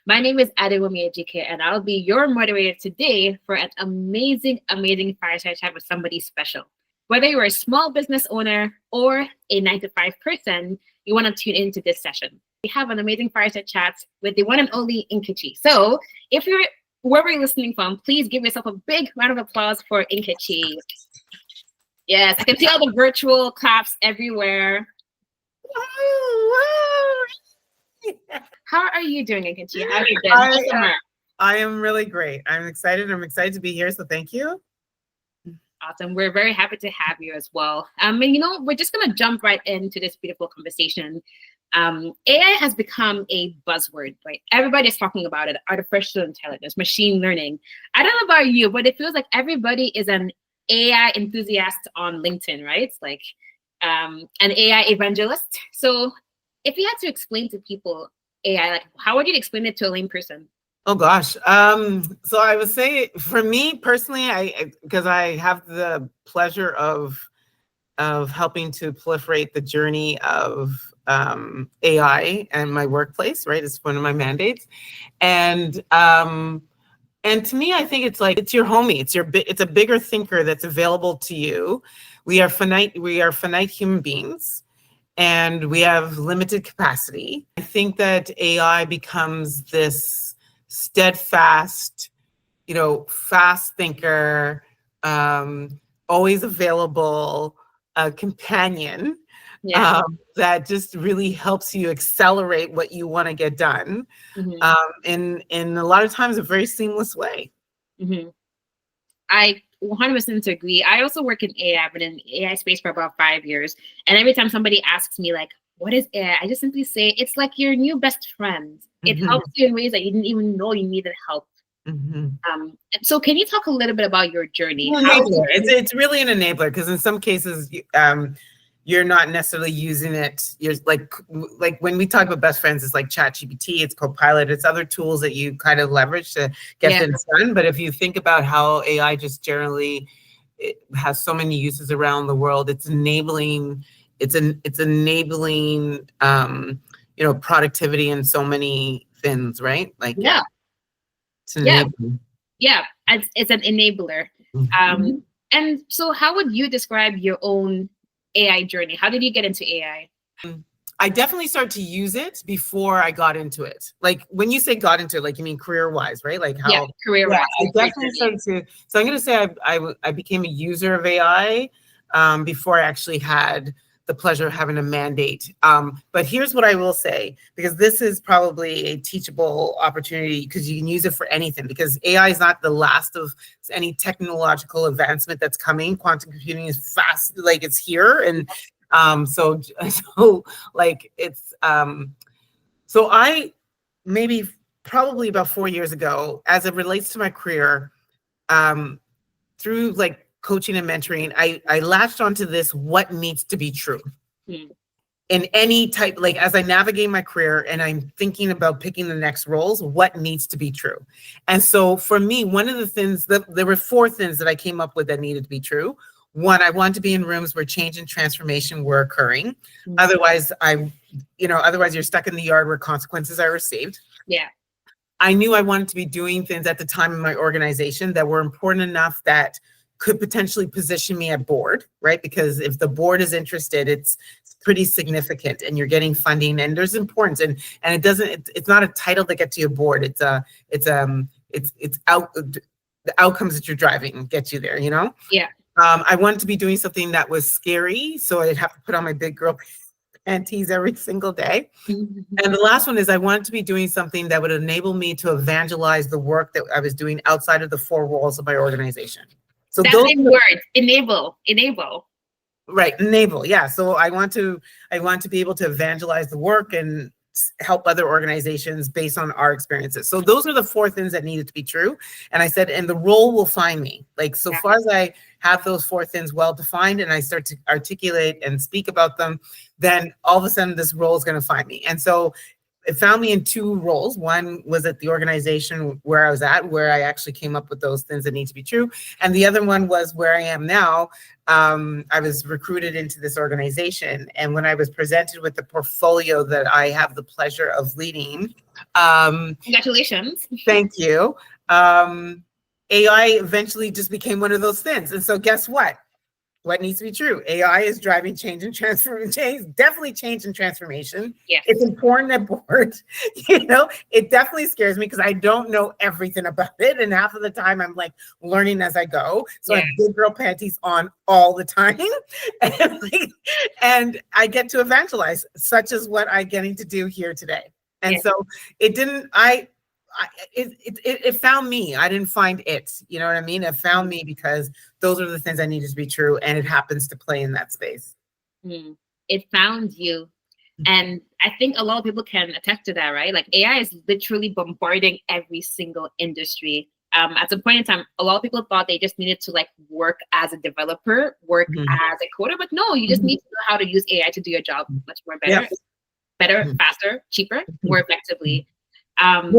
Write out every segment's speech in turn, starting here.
My name is Adewumi Ejike, and I'll be your moderator today for an amazing, amazing fireside chat with somebody special. Whether you're a small business owner or a 9 to 5 person, you want to tune into this session. We have an amazing fireside chat with the one and only Nkechi. So, if you're wherever you're listening from, please give yourself a big round of applause for Nkechi. Yes, I can see all the virtual claps everywhere. How are you doing, Nkechi? How's it been? I am really great. I'm excited. I'm excited to be here. So thank you. Awesome. We're very happy to have you as well. We're just going to jump right into this beautiful conversation. AI has become a buzzword, right? Everybody's talking about it. Artificial intelligence, machine learning. I don't know about you, but it feels like everybody is an AI enthusiast on LinkedIn, right? It's like an AI evangelist. So if you had to explain to people AI, like how would you explain it to a lame person? Oh gosh. So I would say for me personally, because I have the pleasure of helping to proliferate the journey of AI and my workplace, right? It's one of my mandates. And to me, I think it's like, it's your homie. It's a bigger thinker that's available to you. We are finite human beings. And we have limited capacity. I think that AI becomes this steadfast, fast thinker, always available companion that just really helps you accelerate what you want to get done in a lot of times a very seamless way. Mm-hmm. I 100% agree. I also work in AI. I've been in the AI space for about 5 years. And every time somebody asks me, like, what is AI? I just simply say, it's like your new best friend. It helps you in ways that you didn't even know you needed help. So can you talk a little bit about your journey? It's really an enabler, because in some cases, you're not necessarily using it. You're like when we talk about best friends, it's like ChatGPT, it's Copilot, it's other tools that you kind of leverage to get things done. But if you think about how AI just generally, it has so many uses around the world, it's enabling, productivity in so many things, right? Like it's enabling. It's an enabler. And so how would you describe your own AI journey? How did you get into AI? I definitely started to use it before I got into it. Like when you say got into it, like you mean career-wise, right? Like how career-wise. I definitely started to. So I'm going to say I became a user of AI before I actually had the pleasure of having a mandate. But here's what I will say, because this is probably a teachable opportunity, because you can use it for anything, because AI is not the last of any technological advancement that's coming. Quantum computing is fast, like it's here. And so I probably about 4 years ago, as it relates to my career, through like coaching and mentoring, I latched onto this, what needs to be true in any type, like as I navigate my career and I'm thinking about picking the next roles, what needs to be true. And so for me, one of the things there were 4 things that I came up with that needed to be true. One, I wanted to be in rooms where change and transformation were occurring. Otherwise you're stuck in the yard where consequences are received. I knew I wanted to be doing things at the time in my organization that were important enough that could potentially position me at board, right? Because if the board is interested, it's pretty significant, and you're getting funding, and there's importance, and it's not a title that gets you a board. It's the outcomes that you're driving get you there, I wanted to be doing something that was scary, so I'd have to put on my big girl panties every single day. And the last one is I wanted to be doing something that would enable me to evangelize the work that I was doing outside of the 4 walls of my organization. So that's a word, enable. Right, enable. Yeah. So I want to be able to evangelize the work and help other organizations based on our experiences. So those are the 4 things that needed to be true. And I said, and the role will find me. Like, so far as I have those 4 things well defined and I start to articulate and speak about them, then all of a sudden this role is going to find me. And so it found me in two roles. One was at the organization where I was at, where I actually came up with those things that need to be true. And the other one was where I am now. I was recruited into this organization. And when I was presented with the portfolio that I have the pleasure of leading, congratulations. Thank you. AI eventually just became one of those things. And so guess what? What needs to be true? AI is driving change and transformation, definitely change and transformation. Yes. It's important at board. It definitely scares me because I don't know everything about it. And half of the time I'm like learning as I go. So I have big girl panties on all the time. And I get to evangelize, such as what I'm getting to do here today. And so it found me. I didn't find it. You know what I mean? It found me because those are the things I needed to be true. And it happens to play in that space. It found you. And I think a lot of people can attest to that, right? Like AI is literally bombarding every single industry. At some point in time, a lot of people thought they just needed to like work as a developer, work as a coder, but no, you just need to know how to use AI to do your job much more better, faster, cheaper, more effectively. Well,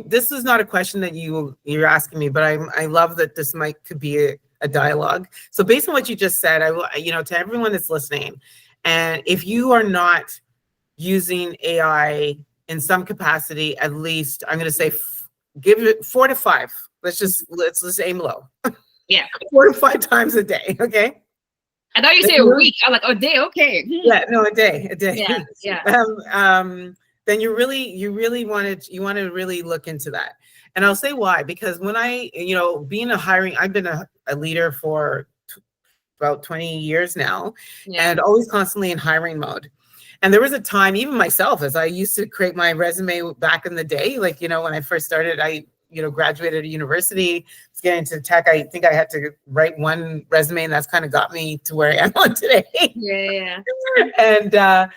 this is not a question that you're asking me, but I love that this could be a dialogue. So based on what you just said, to everyone that's listening, and if you are not using AI in some capacity, at least I'm going to say give it 4 to 5. Let's just aim low. 4 to 5 times a day. Okay. I thought you said a week. I'm like, a day. Okay. Yeah. No, a day. Yeah. Then you really want to really look into that. And I'll say why, because when I've been a leader for about 20 years now, and always constantly in hiring mode. And there was a time, even myself, as I used to create my resume back in the day, like, when I first started, I graduated at university, was getting into tech. I think I had to write one resume, and that's kind of got me to where I am on today. Yeah. And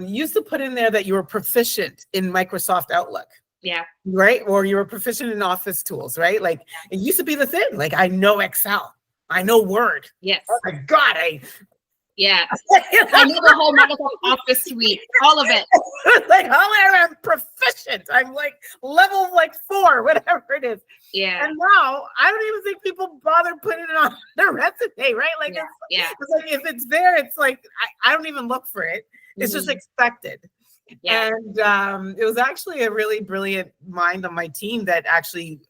used to put in there that you were proficient in Microsoft Outlook. Yeah. Right? Or you were proficient in office tools, right? Like it used to be the thing. Like I know Excel. I know Word. Yes. Oh my God. I know the whole Microsoft Office suite, all of it. Like, I'm proficient. I'm like level 4, whatever it is. Yeah. And now I don't even think people bother putting it on their resume, right? Like, it's like if it's there, it's like I don't even look for it. It's just expected. Yeah. And it was actually a really brilliant mind on my team that actually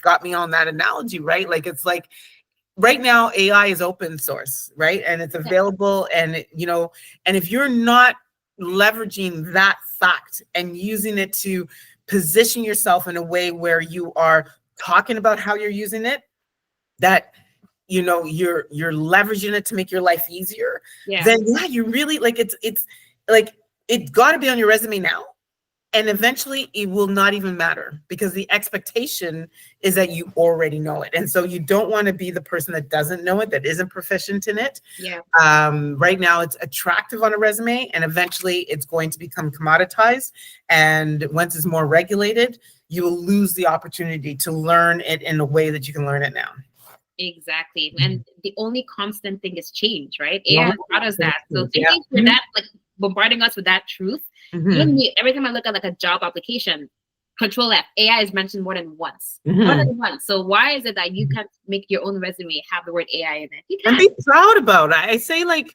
got me on that analogy, right? Like it's like right now AI is open source, right? And it's available, and and if you're not leveraging that fact and using it to position yourself in a way where you are talking about how you're using it, that you're leveraging it to make your life easier, then you really like it's like it's got to be on your resume now. And eventually it will not even matter because the expectation is that you already know it. And so you don't want to be the person that doesn't know it, that isn't proficient in it. Yeah. Right now it's attractive on a resume, and eventually it's going to become commoditized. And once it's more regulated, you will lose the opportunity to learn it in a way that you can learn it now. Exactly. And the only constant thing is change, right? AI brought us that. So thinking for that, like bombarding us with that truth, every time I look at like a job application, Control F, AI is mentioned more than once. More than once. So why is it that you can't make your own resume have the word AI in it? You can. And be proud about it. I say like,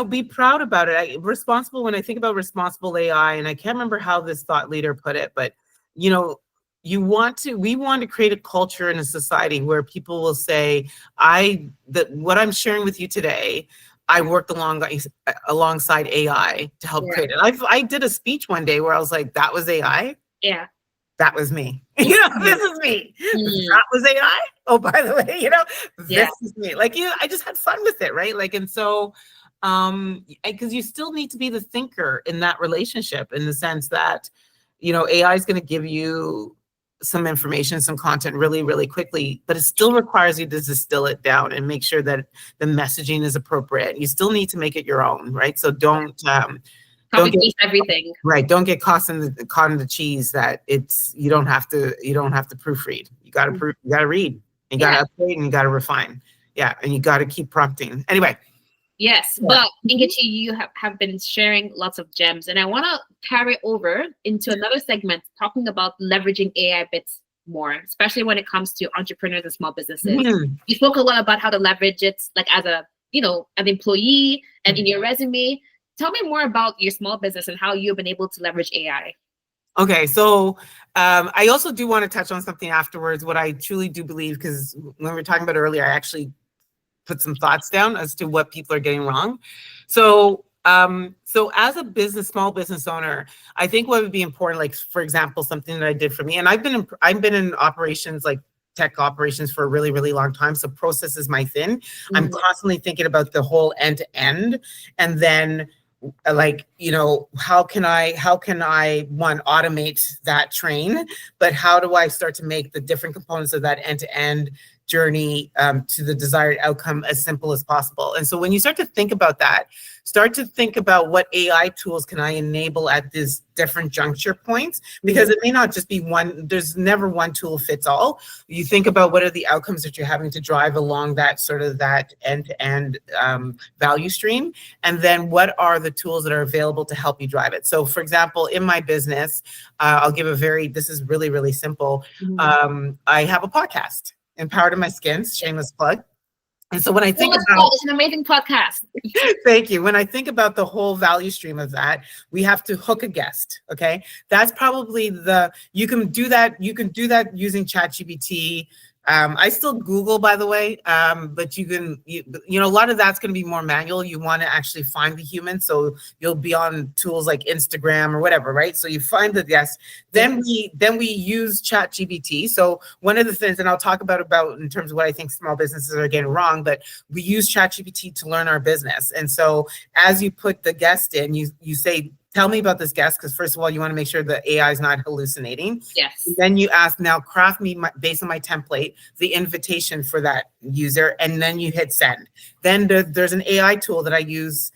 be proud about it. When I think about responsible AI, and I can't remember how this thought leader put it, but we want to create a culture in a society where people will say, what I'm sharing with you today, I worked alongside AI to help create it. I did a speech one day where I was like, that was AI. Yeah. That was me. This is me. That was AI. Oh, by the way, this is me. Like, I just had fun with it. Right. Like, and so, because you still need to be the thinker in that relationship, in the sense that, AI is going to give you some information, some content really, really quickly, but it still requires you to distill it down and make sure that the messaging is appropriate. You still need to make it your own, right? So don't get everything. Right. Don't get caught in the cheese that you don't have to proofread. You got to read, you got to update, and you got to refine. Yeah. And you got to keep prompting. Anyway, Yes, Yeah. but Nkechi, you have been sharing lots of gems, and I want to carry over into another segment talking about leveraging AI bits more, especially when it comes to entrepreneurs and small businesses. Mhm. You spoke a lot about how to leverage it, like as a an employee and in Mhm. your resume. Tell me more about your small business and how you've been able to leverage AI. Okay, so I also do want to touch on something afterwards, what I truly do believe, because when we were talking about earlier, I actually put some thoughts down as to what people are getting wrong. So as a small business owner, I think what would be important, like for example, something that I did for me, and I've been in operations, like tech operations, for a really, really long time. So process is my thing. I'm constantly thinking about the whole end to end, and then like, how can I one, automate that train, but how do I start to make the different components of that end-to-end journey to the desired outcome as simple as possible? And so when you start to think about that, start to think about what AI tools can I enable at these different juncture points, because it may not just be one. There's never one tool fits all. You think about what are the outcomes that you're having to drive along that sort of that end-to-end value stream, and then what are the tools that are available to help you drive it. So for example, in my business, this is really, really simple. I have a podcast, Empowered in My Skin, shameless plug. And so when I think about, it's an amazing podcast. thank you. When I think about the whole value stream of that, we have to hook a guest. Okay. That's probably you can do that using ChatGPT. I still Google, by the way, but a lot of that's going to be more manual. You want to actually find the human. So you'll be on tools like Instagram or whatever, right? So you find the guest, then we use ChatGPT. So one of the things, and I'll talk about in terms of what I think small businesses are getting wrong, but we use ChatGPT to learn our business. And so as you put the guest in, you say, tell me about this guest, because first of all, you want to make sure the AI is not hallucinating. Yes. And then you ask, now craft me, based on my template, the invitation for that user, and then you hit send. Then there's an AI tool that I use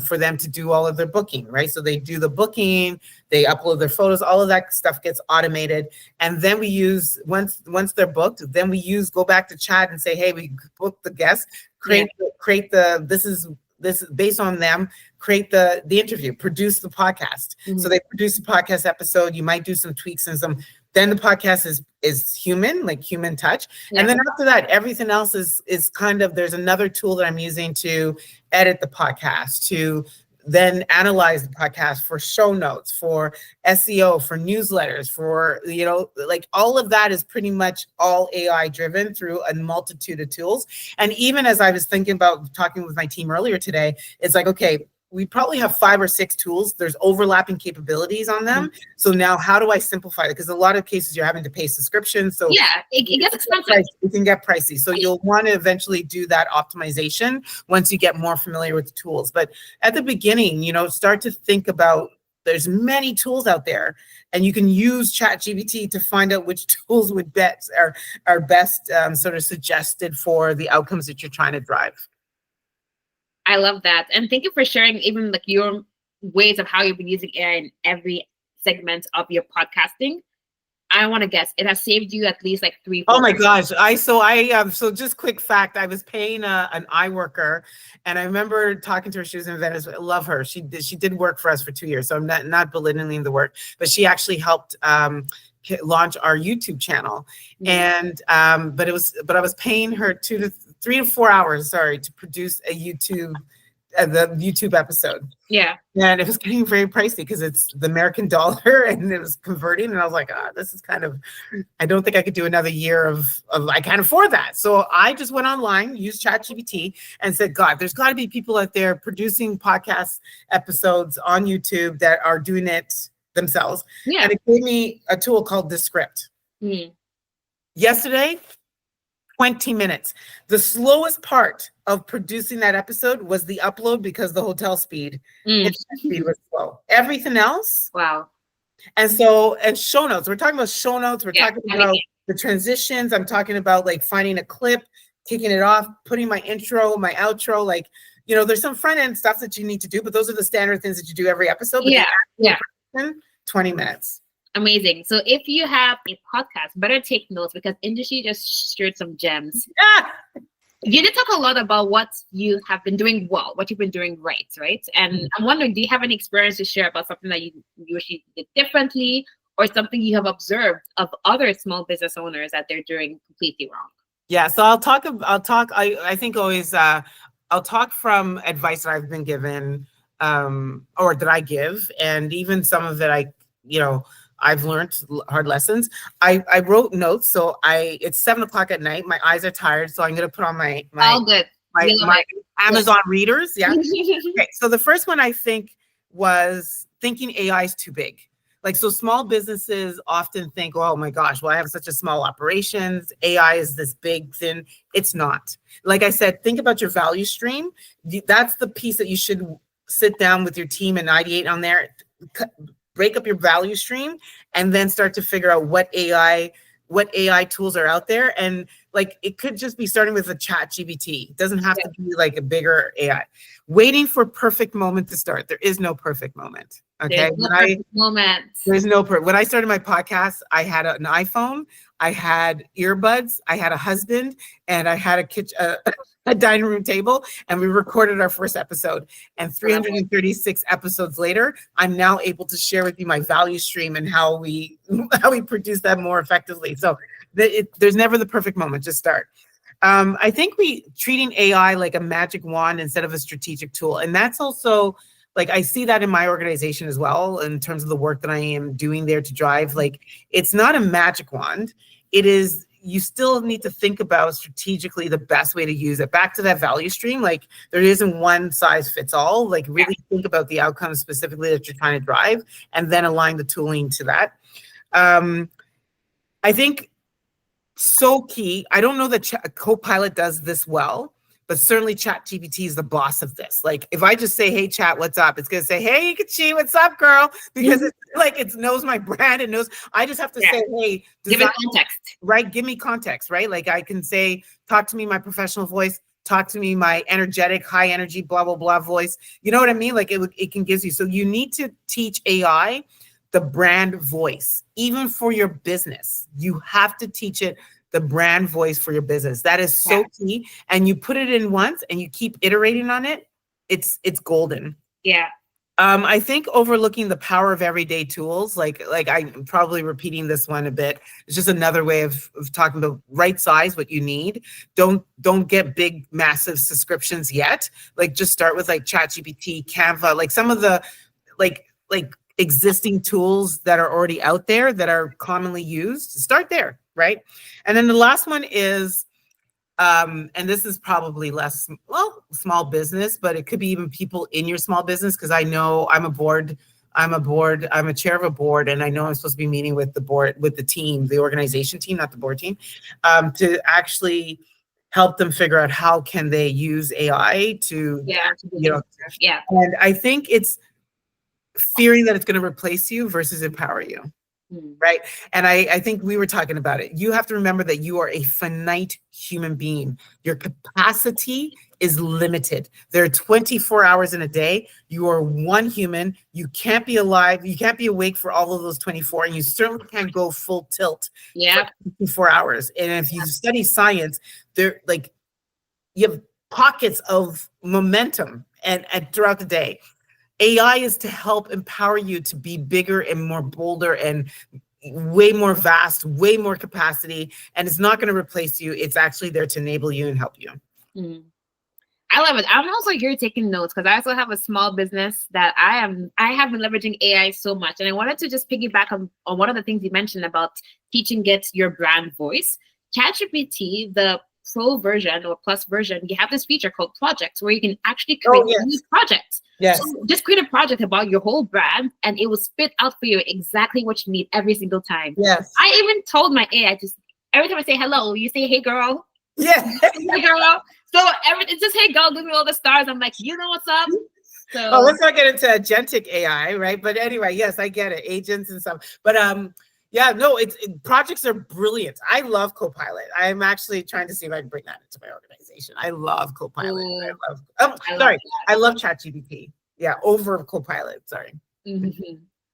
for them to do all of their booking, right? So they do the booking, they upload their photos, all of that stuff gets automated. And then we use, once they're booked, then we go back to chat and say, hey, we booked the guest, this is based on them, create the interview, produce the podcast. So they produce a podcast episode. You might do some tweaks and then the podcast is human, like human touch. And then after that, everything else is kind of, there's another tool that I'm using to edit the podcast, to then analyze the podcast for show notes, for SEO, for newsletters, for, like all of that is pretty much all AI driven through a multitude of tools. And even as I was thinking about talking with my team earlier today, it's like, okay, we probably have 5 or 6 tools. There's overlapping capabilities on them. So now how do I simplify it? Because a lot of cases you're having to pay subscriptions. So it gets expensive. It can get pricey. So you'll want to eventually do that optimization once you get more familiar with the tools. But at the beginning, start to think about, there's many tools out there, and you can use ChatGPT to find out which tools are best sort of suggested for the outcomes that you're trying to drive. I love that. And thank you for sharing even like your ways of how you've been using AI in every segment of your podcasting. I want to guess it has saved you at least like 3. Oh my gosh. So just quick fact, I was paying an eye worker, and I remember talking to her. She was in Venice. I love her. She did work for us for 2 years. So I'm not belittling the work, but she actually helped launch our YouTube channel. And but I was paying her 3 to 4 hours, to produce a the YouTube episode. Yeah. And it was getting very pricey because it's the American dollar, and it was converting. And I was like, this is kind of, I don't think I could do another year of I can't afford that. So I just went online, used ChatGPT, and said, God, there's got to be people out there producing podcast episodes on YouTube that are doing it themselves. Yeah. And it gave me a tool called Descript. Yesterday, 20 minutes. The slowest part of producing that episode was the upload, because the hotel speed, internet speed was slow. Everything else. Wow. And show notes. We're talking about show notes. We're talking about the transitions. I'm talking about like finding a clip, kicking it off, putting my intro, my outro, like, there's some front end stuff that you need to do, but those are the standard things that you do every episode. But 20 minutes. Amazing. So if you have a podcast, better take notes, because industry just shared some gems. You did talk a lot about what you have been doing well, what you've been doing right? And I'm wondering, do you have any experience to share about something that you wish you did differently, or something you have observed of other small business owners that they're doing completely wrong? Yeah, so I'll talk I think always I'll talk from advice that I've been given, or that I give, and even some of it you know I've learned hard lessons. I wrote notes, so it's 7 o'clock at night. My eyes are tired, so I'm gonna put on All good. We love my it. Amazon readers. Yeah. Yeah. Okay, so the first one I think was thinking AI is too big. Like, so small businesses often think, oh my gosh, well, I have such a small operations. AI is this big thing. It's not. Like I said, think about your value stream. That's the piece that you should sit down with your team and ideate on there. Break up your value stream, and then start to figure out what AI tools are out there. And like, it could just be starting with a chat GPT. It doesn't have to be like a bigger AI. Waiting for perfect moment to start. There is no perfect moment. Okay. There's no perfect moment. There's no when I started my podcast, I had an iPhone, I had earbuds, I had a husband, and I had a kitchen, a dining room table, and we recorded our first episode. And 336 episodes later, I'm now able to share with you my value stream and how we produce that more effectively. So there's never the perfect moment. Just start. I think we treating AI like a magic wand instead of a strategic tool, and that's also, like, I see that in my organization as well, in terms of the work that I am doing there to drive. Like, it's not a magic wand. It is, you still need to think about strategically the best way to use it. Back to that value stream, like, there isn't one size fits all. Like, really think about the outcomes specifically that you're trying to drive, and then align the tooling to that. I think so key. I don't know that Copilot does this well, but certainly ChatGPT is the boss of this. Like, if I just say, hey, chat, what's up? It's going to say, hey, Nkechi, what's up, girl? Because it's like, it knows my brand and knows, I just have to say, hey, give it context. Right? Give me context, right? Like, I can say, talk to me my professional voice, talk to me my energetic, high energy, blah, blah, blah voice. You know what I mean? Like, it can give you. So you need to teach AI the brand voice, even for your business. You have to teach it the brand voice for your business. That is so key. And you put it in once and you keep iterating on it, it's golden. Yeah. I think overlooking the power of everyday tools, like I'm probably repeating this one a bit. It's just another way of talking about right size what you need. Don't get big, massive subscriptions yet. Like, just start with like ChatGPT, Canva, like some of the like existing tools that are already out there that are commonly used. Start there, right? And then the last one is, and this is probably less, well, small business, but it could be even people in your small business, because I know I'm a chair of a board, and I know I'm supposed to be meeting with the board, with the team, the organization team, not the board team, to actually help them figure out how can they use AI to, and I think it's fearing that it's going to replace you versus empower you. Right. And I think we were talking about it. You have to remember that you are a finite human being. Your capacity is limited. There are 24 hours in a day. You are one human. You can't be alive. You can't be awake for all of those 24. And you certainly can't go full tilt for 24 hours. And if you study science, you have pockets of momentum and throughout the day. AI is to help empower you to be bigger and more bolder and way more vast, way more capacity. And it's not going to replace you. It's actually there to enable you and help you. I love it. I'm also here taking notes because I also have a small business that I have been leveraging AI so much. And I wanted to just piggyback on one of the things you mentioned about teaching it your brand voice. ChatGPT, the Pro version or Plus version, you have this feature called Projects where you can actually create new projects. Yes. So just create a project about your whole brand and it will spit out for you exactly what you need every single time. Yes. I even told my AI, every time I say hello, you say, hey girl. Yeah. Hey girl. So it's just, hey girl, give me all the stars. I'm like, you know what's up? So let's not get into agentic AI, right? But anyway, yes, I get it. Agents and stuff. But yeah, no, projects are brilliant. I love Copilot. I'm actually trying to see if I can bring that into my organization. I love Copilot. I love ChatGPT. Yeah, over Copilot. Sorry.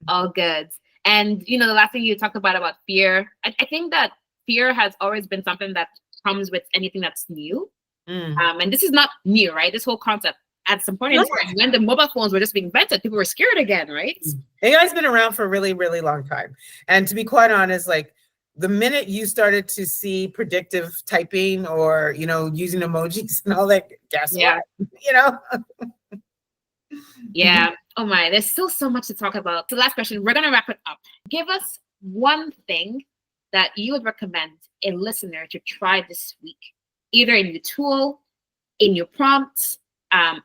All good. And the last thing you talked about fear. I think that fear has always been something that comes with anything that's new. Mm. And this is not new, right? This whole concept at some point in No. time when the mobile phones were just being invented, people were scared again, right? AI's been around for a really, really long time. And to be quite honest, like the minute you started to see predictive typing or, using emojis and all that, guess Yeah. what? You know? Yeah. Oh my, there's still so much to talk about. So last question, we're gonna wrap it up. Give us one thing that you would recommend a listener to try this week, either in your tool, in your prompts, a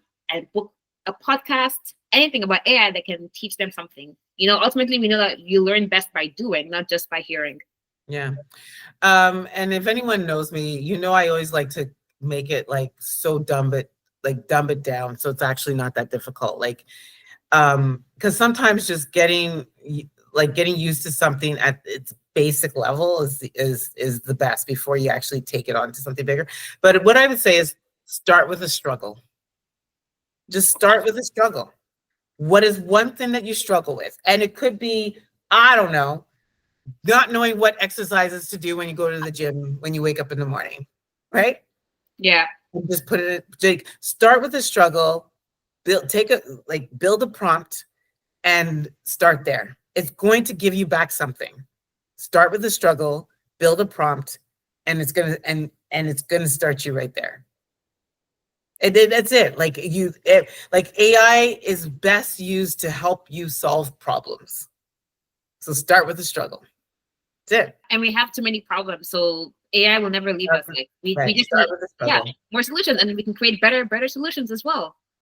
book, a podcast, anything about AI that can teach them something. Ultimately, we know that you learn best by doing, not just by hearing. Yeah. And if anyone knows me, I always like to make it like so dumb, but like dumb it down. So it's actually not that difficult. Like, because sometimes just getting used to something at its basic level is the best before you actually take it on to something bigger. But what I would say is start with a struggle. Just start with a struggle. What is one thing that you struggle with? And it could be, I don't know, not knowing what exercises to do when you go to the gym, when you wake up in the morning, right? Yeah. And just put it, start with a struggle, build a prompt and start there. It's going to give you back something. Start with a struggle, build a prompt, and it's going to start you right there. And that's it. Like AI is best used to help you solve problems. So start with the struggle. That's it. And we have too many problems, so AI will never leave us. Like we just start need with the struggle. more solutions, and we can create better solutions as well.